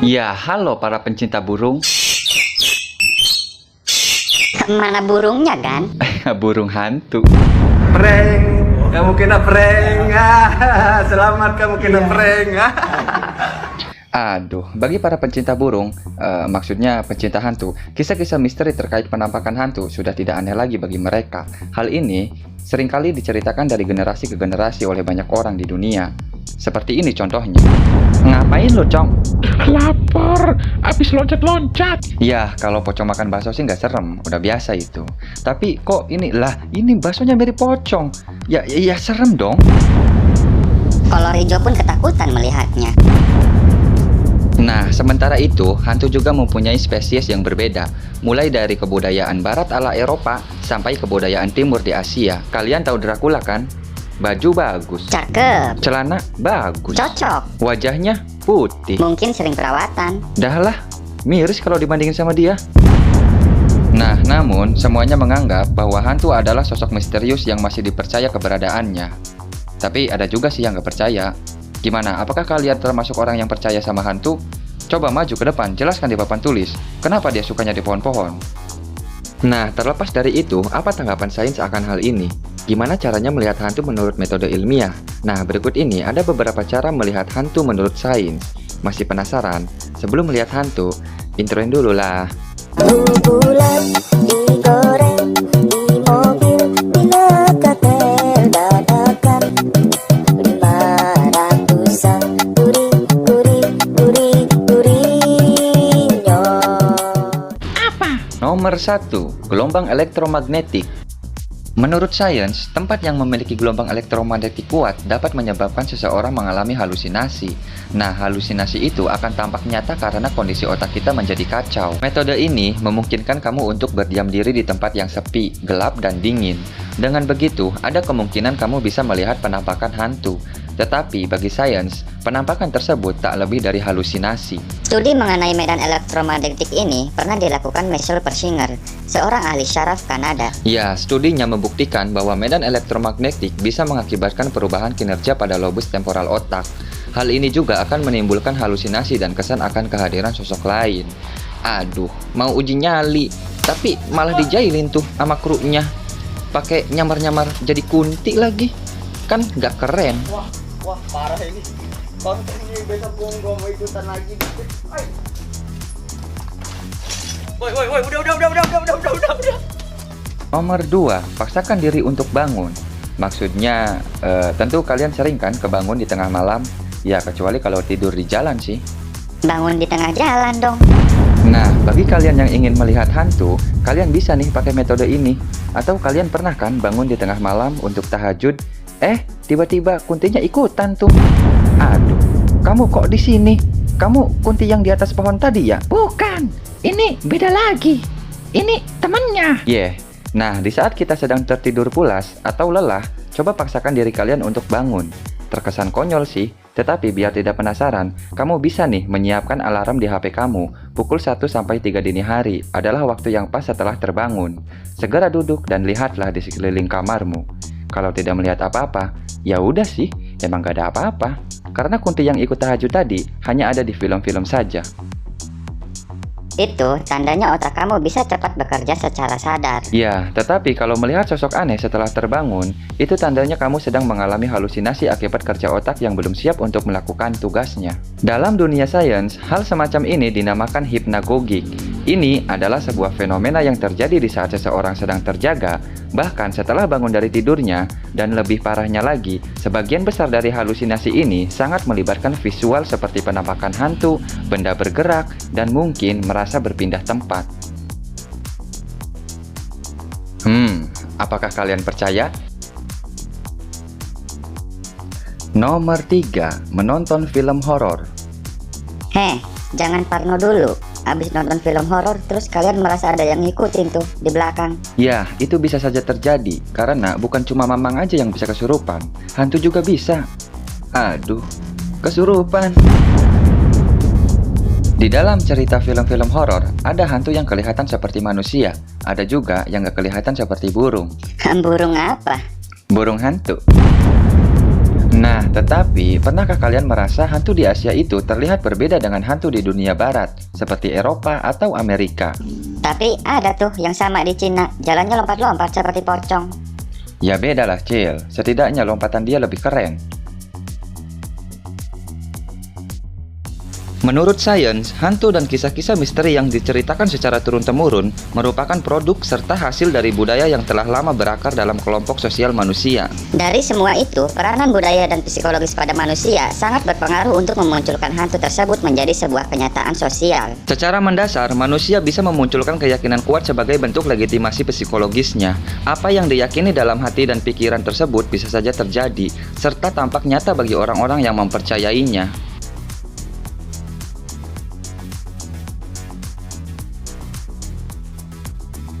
Ya, halo para pencinta burung. Mana burungnya, Gan? Burung hantu. Prank, kamu kena prank. Selamat kamu kena prank. Aduh, bagi para pencinta burung, maksudnya pencinta hantu, kisah-kisah misteri terkait penampakan hantu sudah tidak aneh lagi bagi mereka. Hal ini seringkali diceritakan dari generasi ke generasi oleh banyak orang di dunia. Seperti ini contohnya. Ngapain lo, Cong? Lapar, habis loncat-loncat. Ya, kalau pocong makan bakso sih nggak serem, udah biasa itu. Tapi kok ini baksonya mirip pocong. Ya serem dong. Kolor hijau pun ketakutan melihatnya. Nah, sementara itu, hantu juga mempunyai spesies yang berbeda. Mulai dari kebudayaan barat ala Eropa sampai kebudayaan timur di Asia. Kalian tahu Dracula kan? Baju bagus, Cakep, celana bagus, cocok. wajahnya putih. Mungkin sering perawatan. Dah lah, miris kalau dibandingin sama dia. Nah, namun semuanya menganggap bahwa hantu adalah sosok misterius yang masih dipercaya keberadaannya. Tapi ada juga sih yang nggak percaya. Gimana, apakah kalian termasuk orang yang percaya sama hantu? Coba maju ke depan, jelaskan di papan tulis. Kenapa dia sukanya di pohon-pohon? Nah, terlepas dari itu, apa tanggapan sains akan hal ini? Gimana caranya melihat hantu menurut metode ilmiah? Nah, berikut ini ada beberapa cara melihat hantu menurut sains. Masih penasaran? Sebelum melihat hantu, introin dulu lah. Bulan digoreng di mobil bila katel dadakan 500-an gurih-gurih-gurihnya. Nomor 1, gelombang elektromagnetik. Menurut sains, tempat yang memiliki gelombang elektromagnetik kuat dapat menyebabkan seseorang mengalami halusinasi. Nah, halusinasi itu akan tampak nyata karena kondisi otak kita menjadi kacau. Metode ini memungkinkan kamu untuk berdiam diri di tempat yang sepi, gelap, dan dingin. Dengan begitu, ada kemungkinan kamu bisa melihat penampakan hantu. Tetapi bagi sains, penampakan tersebut tak lebih dari halusinasi. Studi mengenai medan elektromagnetik ini pernah dilakukan Michel Persinger, seorang ahli syaraf Kanada. Ya, studinya membuktikan bahwa medan elektromagnetik bisa mengakibatkan perubahan kinerja pada lobus temporal otak. Hal ini juga akan menimbulkan halusinasi dan kesan akan kehadiran sosok lain. Aduh, mau uji nyali, tapi malah dijailin tuh sama krunya. Pakai nyamar-nyamar jadi kunti lagi. Kan nggak keren. Wah, parah ini. Konten ini besok gua mau ikutan lagi. Woi, udah. Nomor 2, paksakan diri untuk bangun. Maksudnya, tentu kalian sering kan kebangun di tengah malam? Ya, kecuali kalau tidur di jalan sih. Bangun di tengah jalan dong. Nah, bagi kalian yang ingin melihat hantu, kalian bisa nih pakai metode ini. Atau kalian pernah kan bangun di tengah malam untuk tahajud? Tiba-tiba kuntinya ikutan tuh. Aduh, kamu kok di sini? Kamu kunti yang di atas pohon tadi ya? Bukan, ini beda lagi. Ini temannya. Nah, di saat kita sedang tertidur pulas atau lelah, coba paksakan diri kalian untuk bangun. Terkesan konyol sih, tetapi biar tidak penasaran, kamu bisa nih menyiapkan alarm di HP kamu. Pukul 1-3 dini hari adalah waktu yang pas setelah terbangun. Segera duduk dan lihatlah di sekeliling kamarmu. Kalau tidak melihat apa-apa, ya udah sih, emang gak ada apa-apa. Karena kunti yang ikut tahajud tadi hanya ada di film-film saja. Itu tandanya otak kamu bisa cepat bekerja secara sadar. Ya, tetapi kalau melihat sosok aneh setelah terbangun, itu tandanya kamu sedang mengalami halusinasi akibat kerja otak yang belum siap untuk melakukan tugasnya. Dalam dunia sains, hal semacam ini dinamakan hipnagogik. Ini adalah sebuah fenomena yang terjadi di saat seseorang sedang terjaga, bahkan setelah bangun dari tidurnya, dan lebih parahnya lagi, sebagian besar dari halusinasi ini sangat melibatkan visual seperti penampakan hantu, benda bergerak, dan mungkin merasa berpindah tempat. Apakah kalian percaya? Nomor 3, menonton film horor. Jangan parno dulu. Abis nonton film horor, terus kalian merasa ada yang ngikutin tuh di belakang. Ya, itu bisa saja terjadi, karena bukan cuma mamang aja yang bisa kesurupan. Hantu juga bisa. Aduh, kesurupan. Di dalam cerita film-film horor, ada hantu yang kelihatan seperti manusia. Ada juga yang gak kelihatan seperti burung. Burung apa? Burung hantu. Nah, tetapi pernahkah kalian merasa hantu di Asia itu terlihat berbeda dengan hantu di dunia barat, seperti Eropa atau Amerika? Tapi ada tuh yang sama di Cina, jalannya lompat-lompat seperti pocong. Ya bedalah, Cil. Setidaknya lompatan dia lebih keren. Menurut sains, hantu dan kisah-kisah misteri yang diceritakan secara turun-temurun merupakan produk serta hasil dari budaya yang telah lama berakar dalam kelompok sosial manusia. Dari semua itu, peranan budaya dan psikologis pada manusia sangat berpengaruh untuk memunculkan hantu tersebut menjadi sebuah kenyataan sosial. Secara mendasar, manusia bisa memunculkan keyakinan kuat sebagai bentuk legitimasi psikologisnya. Apa yang diyakini dalam hati dan pikiran tersebut bisa saja terjadi, serta tampak nyata bagi orang-orang yang mempercayainya.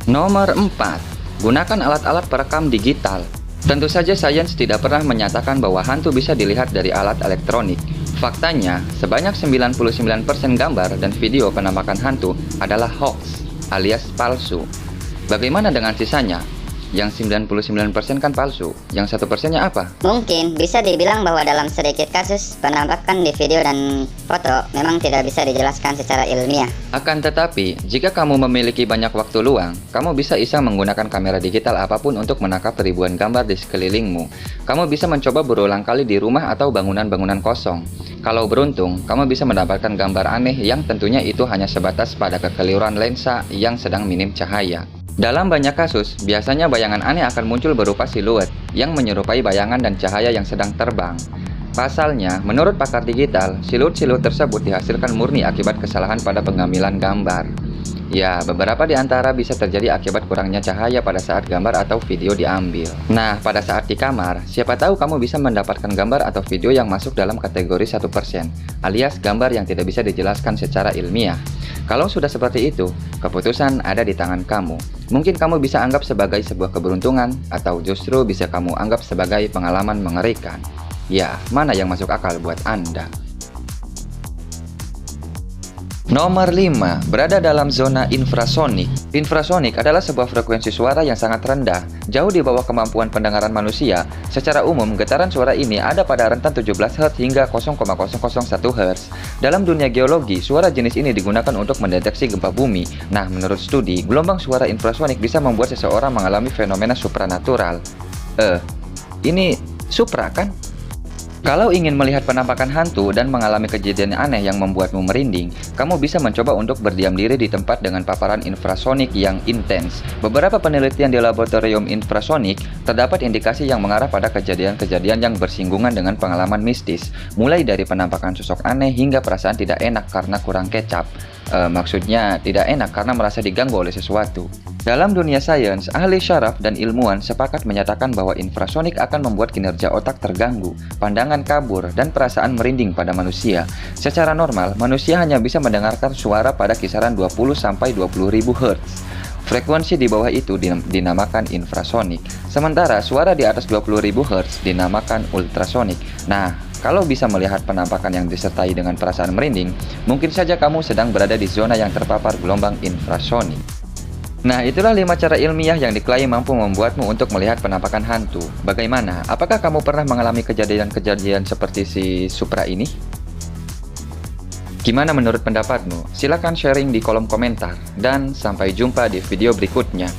Nomor 4. Gunakan alat-alat perekam digital. Tentu saja sains tidak pernah menyatakan bahwa hantu bisa dilihat dari alat elektronik. Faktanya, sebanyak 99% gambar dan video penampakan hantu adalah hoax alias palsu. Bagaimana dengan sisanya? Yang 99% kan palsu. Yang 1%-nya apa? Mungkin bisa dibilang bahwa dalam sedikit kasus, penampakan di video dan foto memang tidak bisa dijelaskan secara ilmiah. Akan tetapi, jika kamu memiliki banyak waktu luang, kamu bisa iseng menggunakan kamera digital apapun untuk menangkap ribuan gambar di sekelilingmu. Kamu bisa mencoba berulang kali di rumah atau bangunan-bangunan kosong. Kalau beruntung, kamu bisa mendapatkan gambar aneh yang tentunya itu hanya sebatas pada kekeliruan lensa yang sedang minim cahaya. Dalam banyak kasus, biasanya bayangan aneh akan muncul berupa siluet yang menyerupai bayangan dan cahaya yang sedang terbang. Pasalnya, menurut pakar digital, siluet-siluet tersebut dihasilkan murni akibat kesalahan pada pengambilan gambar. Ya, beberapa di antara bisa terjadi akibat kurangnya cahaya pada saat gambar atau video diambil. Nah, pada saat di kamar, siapa tahu kamu bisa mendapatkan gambar atau video yang masuk dalam kategori 1%, alias gambar yang tidak bisa dijelaskan secara ilmiah. Kalau sudah seperti itu, keputusan ada di tangan kamu. Mungkin kamu bisa anggap sebagai sebuah keberuntungan, atau justru bisa kamu anggap sebagai pengalaman mengerikan. Ya, mana yang masuk akal buat Anda? Nomor 5. Berada dalam zona infrasonik. Infrasonik adalah sebuah frekuensi suara yang sangat rendah, jauh di bawah kemampuan pendengaran manusia. Secara umum, getaran suara ini ada pada rentan 17 Hz hingga 0,001 Hz. Dalam dunia geologi, suara jenis ini digunakan untuk mendeteksi gempa bumi. Nah, menurut studi, gelombang suara infrasonik bisa membuat seseorang mengalami fenomena supranatural. Ini supra kan? Kalau ingin melihat penampakan hantu dan mengalami kejadian aneh yang membuatmu merinding, kamu bisa mencoba untuk berdiam diri di tempat dengan paparan infrasonik yang intens. Beberapa penelitian di laboratorium infrasonik terdapat indikasi yang mengarah pada kejadian-kejadian yang bersinggungan dengan pengalaman mistis, mulai dari penampakan sosok aneh hingga perasaan tidak enak karena kurang kecap. Maksudnya tidak enak karena merasa diganggu oleh sesuatu. Dalam dunia sains, ahli syaraf dan ilmuwan sepakat menyatakan bahwa infrasonik akan membuat kinerja otak terganggu, pandangan kabur, dan perasaan merinding pada manusia. Secara normal, manusia hanya bisa mendengarkan suara pada kisaran 20-20.000 Hz. Frekuensi di bawah itu dinamakan infrasonik. Sementara suara di atas 20.000 Hz dinamakan ultrasonik. Nah, kalau bisa melihat penampakan yang disertai dengan perasaan merinding, mungkin saja kamu sedang berada di zona yang terpapar gelombang infrasonik. Nah, itulah 5 cara ilmiah yang diklaim mampu membuatmu untuk melihat penampakan hantu. Bagaimana? Apakah kamu pernah mengalami kejadian-kejadian seperti si Supra ini? Gimana menurut pendapatmu? Silakan sharing di kolom komentar. Dan sampai jumpa di video berikutnya.